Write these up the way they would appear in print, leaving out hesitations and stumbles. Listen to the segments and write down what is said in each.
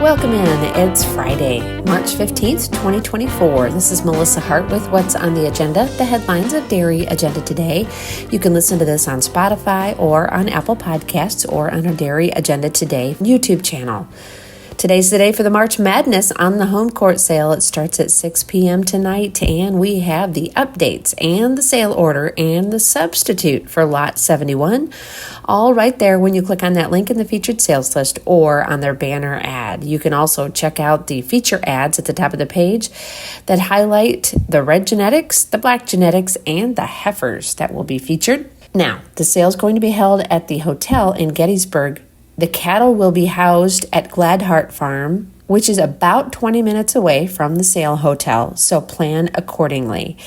Welcome in. It's Friday, March 15th, 2024. This is Melissa Hart with What's on the Agenda, the headlines of Dairy Agenda Today. You can listen to this on Spotify or on Apple Podcasts or on our Dairy Agenda Today YouTube channel. Today's the day for the March Madness on the home court sale. It starts at 6 p.m. tonight, and we have the updates and the sale order and the substitute for Lot 71, all right there when you click on that link in the featured sales list or on their banner ad. You can also check out the feature ads at the top of the page that highlight the red genetics, the black genetics, and the heifers that will be featured. Now, the sale is going to be held at the hotel in Gettysburg. The cattle will be housed at Gladhart Farm, which is about 20 minutes away from the sale hotel, so plan accordingly.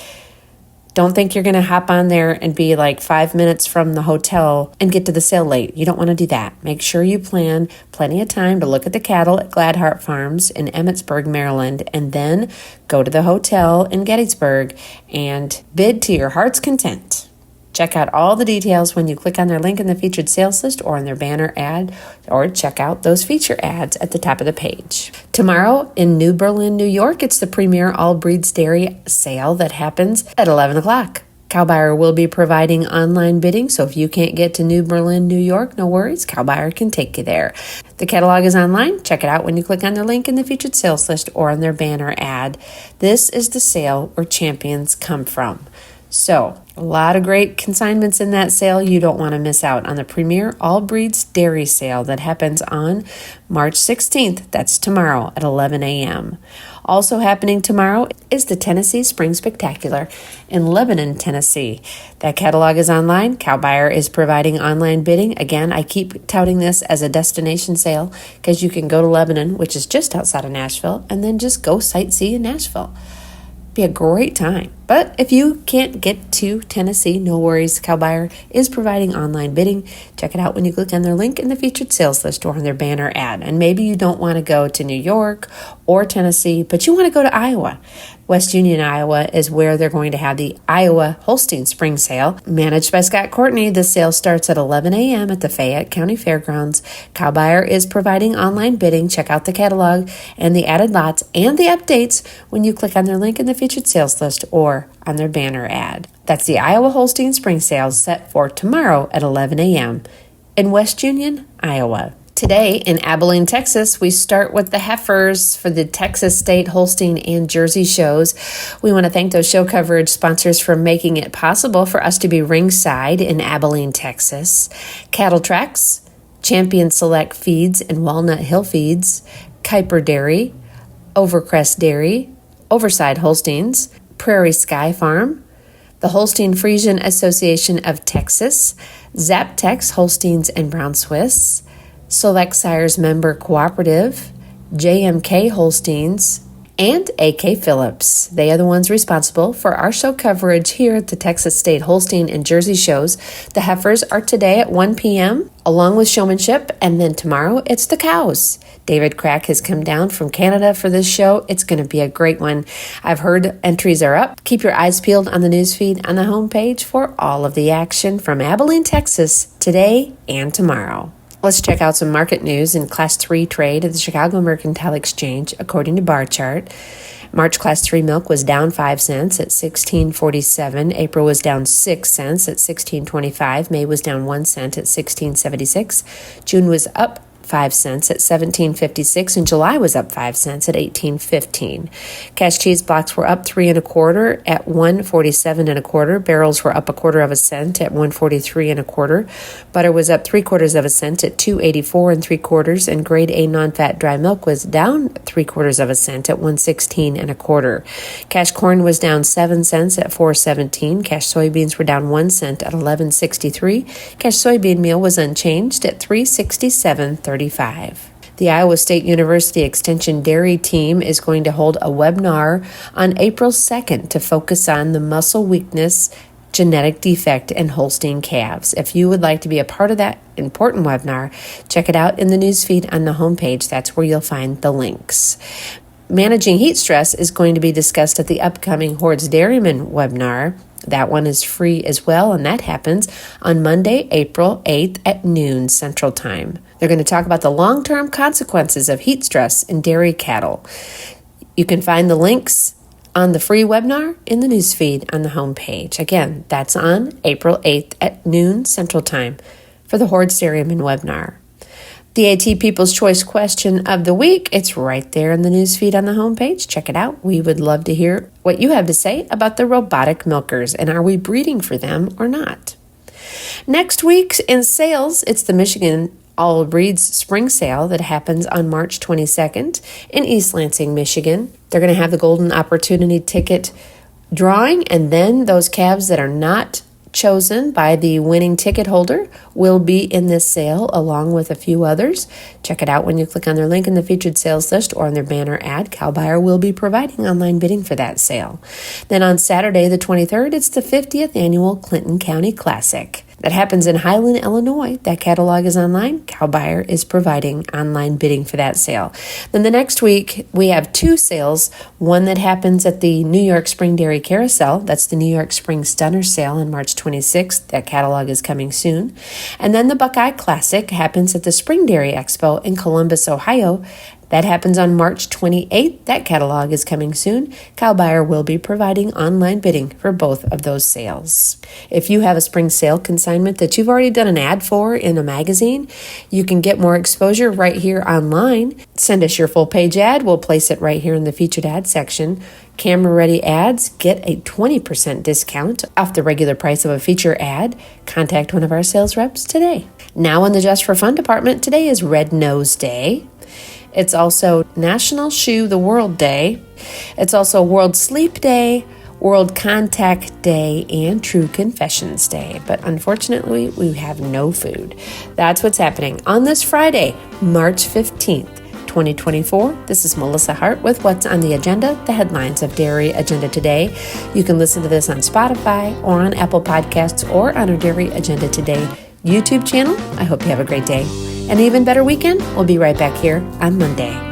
Don't think you're going to hop on there and be like 5 minutes from the hotel and get to the sale late. You don't want to do that. Make sure you plan plenty of time to look at the cattle at Gladhart Farms in Emmitsburg, Maryland, and then go to the hotel in Gettysburg and bid to your heart's content. Check out all the details when you click on their link in the featured sales list or on their banner ad, or check out those feature ads at the top of the page. Tomorrow in New Berlin, New York, it's the premier all breeds dairy sale that happens at 11 o'clock. Cowbuyer will be providing online bidding, so if you can't get to New Berlin, New York, no worries, Cowbuyer can take you there. The catalog is online. Check it out when you click on their link in the featured sales list or on their banner ad. This is the sale where champions come from. So, a lot of great consignments in that sale. You don't want to miss out on the premier all breeds dairy sale that happens on March 16th. That's tomorrow at 11 a.m. Also happening tomorrow is the Tennessee Spring Spectacular in Lebanon, Tennessee. That catalog is online. Cowbuyer is providing online bidding. Again, I keep touting this as a destination sale because you can go to Lebanon, which is just outside of Nashville, and then just go sightsee in Nashville. Be a great time. But if you can't get to Tennessee, no worries. Cowbuyer is providing online bidding. Check it out when you click on their link in the featured sales list or on their banner ad. And maybe you don't want to go to New York or Tennessee, but you want to go to Iowa. West Union, Iowa is where they're going to have the Iowa Holstein Spring Sale. Managed by Scott Courtney, the sale starts at 11 a.m. at the Fayette County Fairgrounds. Cowbuyer is providing online bidding. Check out the catalog and the added lots and the updates when you click on their link in the featured sales list or on their banner ad. That's the Iowa Holstein Spring Sale set for tomorrow at 11 a.m. in West Union, Iowa. Today in Abilene, Texas, we start with the heifers for the Texas State Holstein and Jersey shows. We want to thank those show coverage sponsors for making it possible for us to be ringside in Abilene, Texas. Cattle Tracks, Champion Select Feeds and Walnut Hill Feeds, Kuiper Dairy, Overcrest Dairy, Overside Holsteins, Prairie Sky Farm, the Holstein Friesian Association of Texas, Zaptex Holsteins and Brown Swiss, Select Sires Member Cooperative, JMK Holsteins, and AK Phillips. They are the ones responsible for our show coverage here at the Texas State Holstein and Jersey shows. The heifers are today at 1 p.m. along with showmanship, and then tomorrow it's the cows. David Crack has come down from Canada for this show. It's going to be a great one. I've heard entries are up. Keep your eyes peeled on the newsfeed on the homepage for all of the action from Abilene, Texas, today and tomorrow. Let's check out some market news in Class 3 trade at the Chicago Mercantile Exchange, according to Bar Chart. March Class 3 milk was down 5 cents at $16.47. April was down 6 cents at $16.25. May was down 1 cent at $16.76. June was up 5 cents at $17.56, and July was up 5 cents at $18.15. Cash cheese blocks were up 3 1/4 at $1.47 1/4. Barrels were up 1/4 cent at $1.43 1/4. Butter was up 3/4 cent at $2.84 3/4, and grade A non-fat dry milk was down 3/4 cent at $1.16 1/4. Cash corn was down 7 cents at $4.17. Cash soybeans were down 1 cent at $11.63. Cash soybean meal was unchanged at $3.67.35. The Iowa State University Extension Dairy Team is going to hold a webinar on April 2nd to focus on the muscle weakness genetic defect in Holstein calves. If you would like to be a part of that important webinar, check it out in the newsfeed on the homepage. That's where you'll find the links. Managing heat stress is going to be discussed at the upcoming Hordes Dairyman webinar. That one is free as well, and that happens on Monday, April 8th at noon Central Time. They're going to talk about the long-term consequences of heat stress in dairy cattle. You can find the links on the free webinar in the newsfeed on the homepage. Again, that's on April 8th at noon Central Time for the Hordes Dairyman webinar. The AT People's Choice question of the week, it's right there in the newsfeed on the homepage. Check it out. We would love to hear what you have to say about the robotic milkers, and are we breeding for them or not? Next week in sales, it's the Michigan All Breeds Spring Sale that happens on March 22nd in East Lansing, Michigan. They're going to have the Golden Opportunity Ticket drawing, and then those calves that are not chosen by the winning ticket holder will be in this sale along with a few others. Check it out when you click on their link in the featured sales list or on their banner ad. Cow Buyer will be providing online bidding for that sale. Then on Saturday the 23rd, it's the 50th annual Clinton County Classic. That happens in Highland, Illinois. That catalog is online. Cow Buyer is providing online bidding for that sale. Then the next week, we have two sales. One that happens at the New York Spring Dairy Carousel. That's the New York Spring Stunner Sale on March 26th. That catalog is coming soon. And then the Buckeye Classic happens at the Spring Dairy Expo in Columbus, Ohio. That happens on March 28th. That catalog is coming soon. Cow Buyer will be providing online bidding for both of those sales. If you have a spring sale consignment that you've already done an ad for in a magazine, you can get more exposure right here online. Send us your full page ad. We'll place it right here in the featured ad section. Camera ready ads get a 20% discount off the regular price of a feature ad. Contact one of our sales reps today. Now in the Just for Fun department, today is Red Nose Day. It's also National Shoe the World Day. It's also World Sleep Day, World Contact Day, and True Confessions Day. But unfortunately, we have no food. That's what's happening on this Friday, March 15th. 2024. This is Melissa Hart with What's on the Agenda, the headlines of Dairy Agenda Today. You can listen to this on Spotify or on Apple Podcasts or on our Dairy Agenda Today YouTube channel. I hope you have a great day. An even better weekend. We'll be right back here on Monday.